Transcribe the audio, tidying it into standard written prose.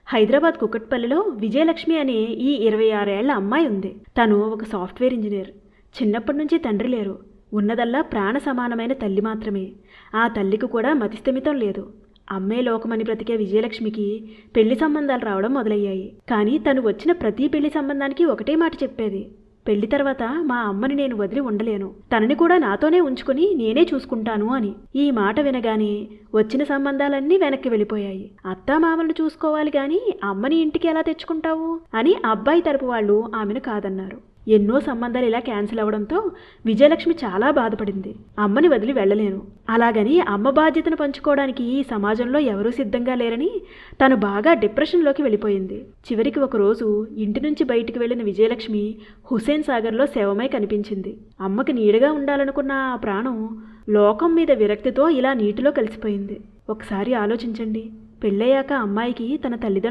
హైదరాబాద్ కుకట్పల్లిలో విజయలక్ష్మి అనే ఈ 26 ఏళ్ల అమ్మాయి ఉంది. తను ఒక సాఫ్ట్వేర్ ఇంజనీర్. చిన్నప్పటి నుంచి తండ్రి లేరు. ఉన్నదల్లా ప్రాణ సమానమైన తల్లి మాత్రమే. ఆ తల్లికి కూడా మతిస్థిమితం లేదు. అమ్మే లోకమని బ్రతికే విజయలక్ష్మికి పెళ్లి సంబంధాలు రావడం మొదలయ్యాయి. కానీ తను వచ్చిన ప్రతి పెళ్లి సంబంధానికి ఒకటే మాట చెప్పేది: పెళ్లి తర్వాత మా అమ్మని నేను వదిలి ఉండలేను, తనని కూడా నాతోనే ఉంచుకుని నేనే చూసుకుంటాను అని. ఈ మాట వినగానే వచ్చిన సంబంధాలన్నీ వెనక్కి వెళ్ళిపోయాయి. అత్తామామలను చూసుకోవాలి గాని అమ్మని ఇంటికి ఎలా తెచ్చుకుంటావు అని అబ్బాయి తరపు వాళ్ళు ఆమెను కాదన్నారు. ఎన్నో సంబంధాలు ఇలా క్యాన్సిల్ అవ్వడంతో విజయలక్ష్మి చాలా బాధపడింది. అమ్మని వదిలి వెళ్ళలేను, అలాగని అమ్మ బాధ్యతను పంచుకోవడానికి ఈ సమాజంలో ఎవరూ సిద్ధంగా లేరని తను బాగా డిప్రెషన్లోకి వెళ్ళిపోయింది. చివరికి ఒకరోజు ఇంటి నుంచి బయటికి వెళ్ళిన విజయలక్ష్మి హుస్సేన్ సాగర్లో శవమై కనిపించింది. అమ్మకి నీడగా ఉండాలనుకున్న ఆ ప్రాణం లోకం మీద విరక్తితో ఇలా నీటిలో కలిసిపోయింది. ఒకసారి ఆలోచించండి, పెళ్ళయ్యాక అమ్మాయికి తన తల్లిదండ్రులు